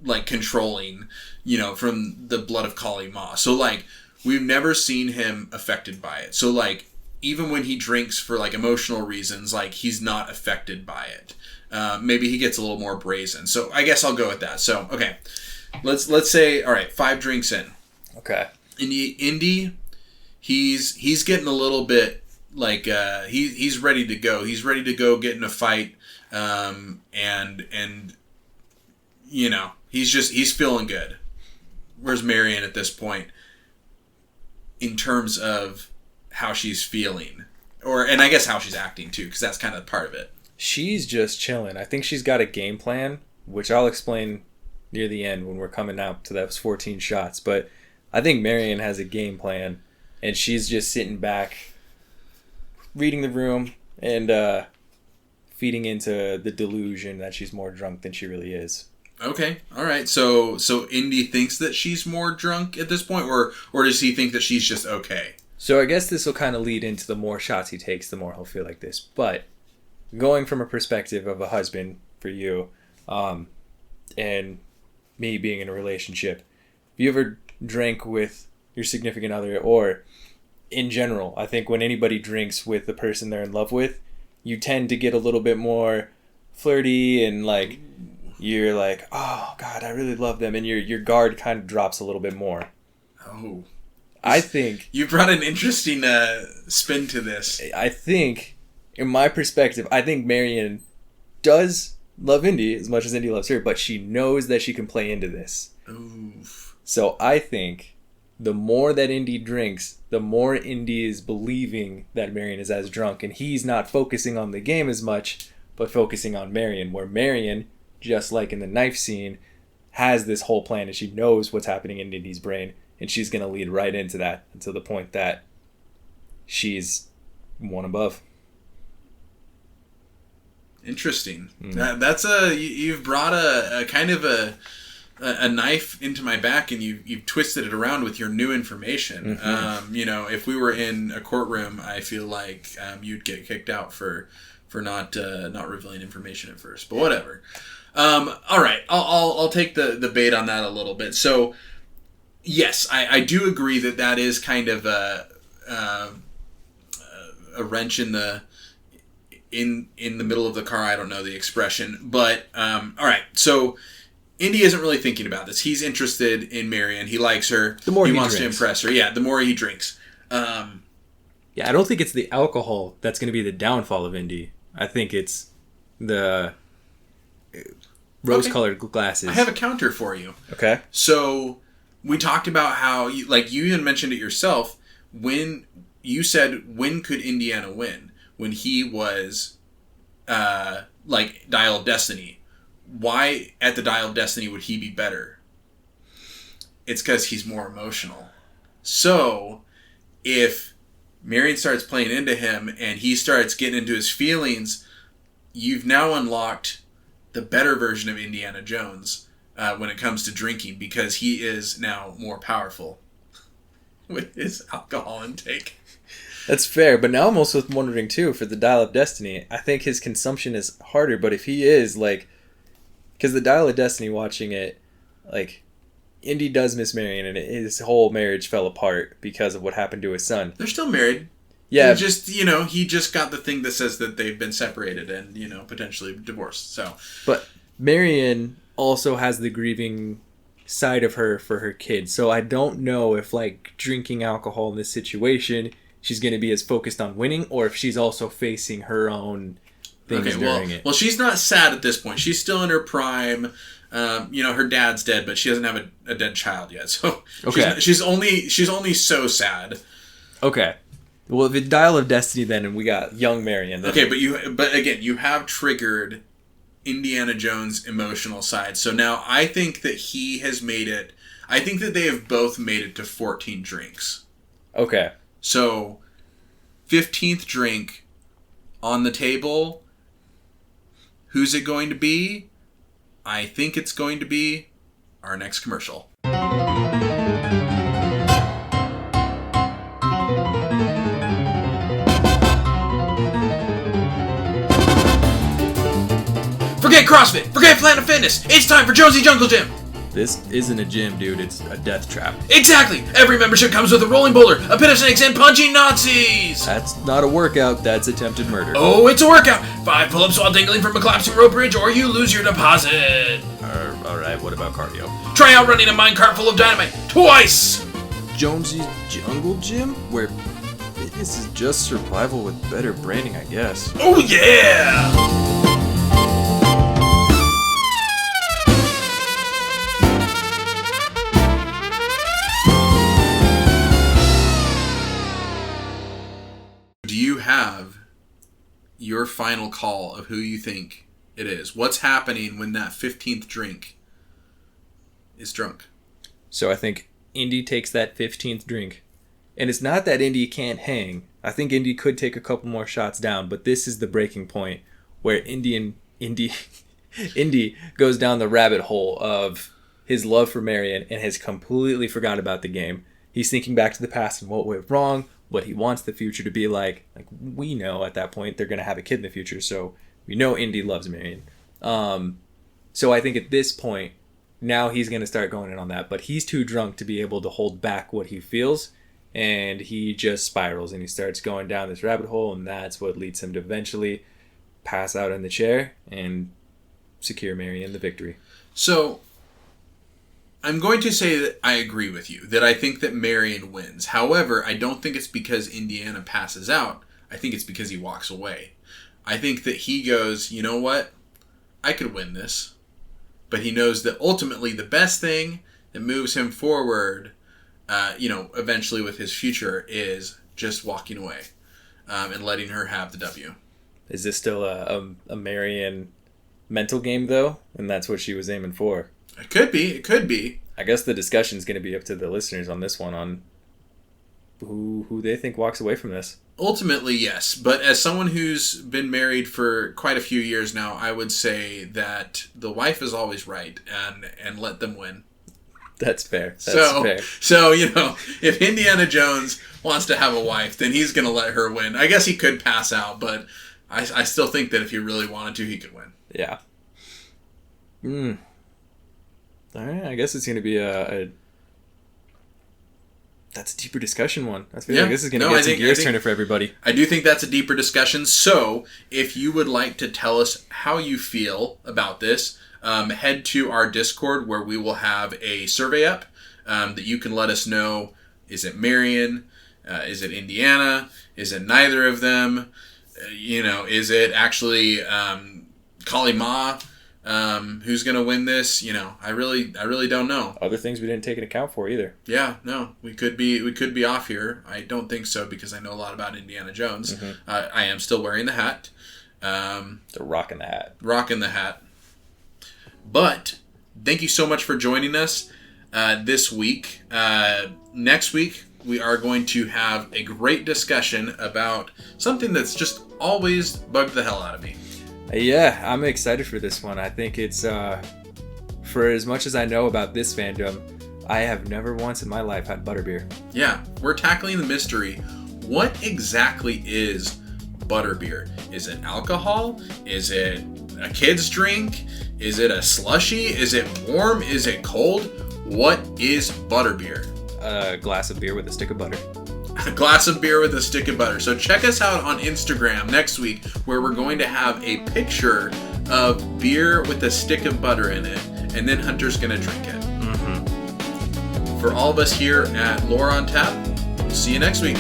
like controlling, from the blood of Kali Ma. So like we've never seen him affected by it. So like even when he drinks for like emotional reasons, like he's not affected by it. Maybe he gets a little more brazen. So I guess I'll go with that. So okay, let's say, all right, 5 drinks in. Okay. Indy, he's getting a little bit like he's ready to go. He's ready to go get in a fight, and he's feeling good. Where's Marion at this point in terms of how she's feeling, and I guess how she's acting too, because that's kind of part of it. She's just chilling. I think she's got a game plan, which I'll explain near the end when we're coming out to those 14 shots. But I think Marion has a game plan, and she's just sitting back, reading the room, and feeding into the delusion that she's more drunk than she really is. Okay, all right. So Indy thinks that she's more drunk at this point, or does he think that she's just okay? So I guess this will kind of lead into the more shots he takes, the more he'll feel like this. But going from a perspective of a husband for you, and me being in a relationship, have you ever drank with your significant other, or in general, I think when anybody drinks with the person they're in love with, you tend to get a little bit more flirty and like you're like, oh God, I really love them, and your guard kind of drops a little bit more. Oh. I think... You brought an interesting spin to this. I think, in my perspective, I think Marion does love Indy as much as Indy loves her, but she knows that she can play into this. Oof. So I think the more that Indy drinks, the more Indy is believing that Marion is as drunk, and he's not focusing on the game as much, but focusing on Marion, where Marion, just like in the knife scene, has this whole plan, and she knows what's happening in Indy's brain. And she's going to lead right into that until the point that she's one above. Interesting. That's you've brought a kind of a knife into my back, and you've twisted it around with your new information. Mm-hmm. If we were in a courtroom, I feel like you'd get kicked out for not revealing information at first. But whatever. All right, I'll take the bait on that a little bit. So. Yes, I do agree that is kind of a wrench in the middle of the car. I don't know the expression, but all right. So Indy isn't really thinking about this. He's interested in Marion. He likes her. The more he wants drinks. to impress her. Yeah, the more he drinks. Yeah, I don't think it's the alcohol that's going to be the downfall of Indy. I think it's the rose-colored glasses. I have a counter for you. Okay. So. We talked about how, you even mentioned it yourself, when you said, when could Indiana win? When he was, Dial of Destiny. Why, at the Dial of Destiny, would he be better? It's because he's more emotional. So, if Marion starts playing into him, and he starts getting into his feelings, you've now unlocked the better version of Indiana Jones. When it comes to drinking, because he is now more powerful with his alcohol intake. That's fair, but now I'm also wondering too, for the Dial of Destiny, I think his consumption is harder, but if he is because the Dial of Destiny, watching it, Indy does miss Marion, and his whole marriage fell apart because of what happened to his son. They're still married. Yeah. He just got the thing that says that they've been separated and, potentially divorced, so. But Marion also has the grieving side of her for her kids. So I don't know if drinking alcohol in this situation, she's going to be as focused on winning, or if she's also facing her own things during it. Well, she's not sad at this point. She's still in her prime. Her dad's dead, but she doesn't have a dead child yet. So she's only so sad. Okay. Well, the Dial of Destiny then, and we got young Marion. Then. Okay, but again, you have triggered Indiana Jones' emotional side. So now I think that he has made it. I think that they have both made it to 14 drinks. Okay. So 15th drink on the table. Who's it going to be? I think it's going to be our next commercial. Forget CrossFit! Forget Planet Fitness! It's time for Jonesy Jungle Gym! This isn't a gym, dude. It's a death trap. Exactly! Every membership comes with a rolling boulder, a pit of snakes, and punching Nazis! That's not a workout. That's attempted murder. Oh, it's a workout! 5 pull-ups while dangling from a collapsing rope bridge, or you lose your deposit! Alright, what about cardio? Try out running a minecart full of dynamite twice! Jonesy's Jungle Gym? Where fitness is just survival with better branding, I guess. Oh, yeah! Do you have your final call of who you think it is? What's happening when that 15th drink is drunk? So I think Indy takes that 15th drink. And it's not that Indy can't hang. I think Indy could take a couple more shots down, but this is the breaking point where Indy goes down the rabbit hole of his love for Marion and has completely forgot about the game. He's thinking back to the past and what went wrong, what he wants the future to be like. Like, we know at that point they're going to have a kid in the future, so we know Indy loves Marion. So I think at this point, now he's going to start going in on that, but he's too drunk to be able to hold back what he feels, and he just spirals and he starts going down this rabbit hole, and that's what leads him to eventually pass out in the chair and secure Marion the victory. So I'm going to say that I agree with you, that I think that Marion wins. However, I don't think it's because Indiana passes out. I think it's because he walks away. I think that he goes, you know what? I could win this. But he knows that ultimately the best thing that moves him forward, eventually with his future, is just walking away and letting her have the W. Is this still a Marion mental game, though? And that's what she was aiming for. It could be. I guess the discussion's going to be up to the listeners on this one, on who they think walks away from this. Ultimately, yes. But as someone who's been married for quite a few years now, I would say that the wife is always right, and let them win. That's fair. So, if Indiana Jones wants to have a wife, then he's going to let her win. I guess he could pass out, but I still think that if he really wanted to, he could win. Yeah. All right, I guess it's going to be that's a deeper discussion one. I feel like this is going to get some gears turning for everybody. I do think that's a deeper discussion. So if you would like to tell us how you feel about this, head to our Discord where we will have a survey up that you can let us know. Is it Marion? Is it Indiana? Is it neither of them? Is it actually Kali Ma? Who's gonna win this? I really don't know. Other things we didn't take into account for either. Yeah, no, we could be off here. I don't think so because I know a lot about Indiana Jones. Mm-hmm. I am still wearing the hat. Rocking the hat. Rocking the hat. But thank you so much for joining us this week. Next week we are going to have a great discussion about something that's just always bugged the hell out of me. Yeah, I'm excited for this one. I think it's, for as much as I know about this fandom, I have never once in my life had butterbeer. Yeah, we're tackling the mystery. What exactly is butterbeer? Is it alcohol? Is it a kid's drink? Is it a slushie? Is it warm? Is it cold? What is butterbeer? A glass of beer with a stick of butter. A glass of beer with a stick of butter. So check us out on Instagram next week where we're going to have a picture of beer with a stick of butter in it, and then Hunter's going to drink it. Mm-hmm. For all of us here at Lore on Tap, see you next week.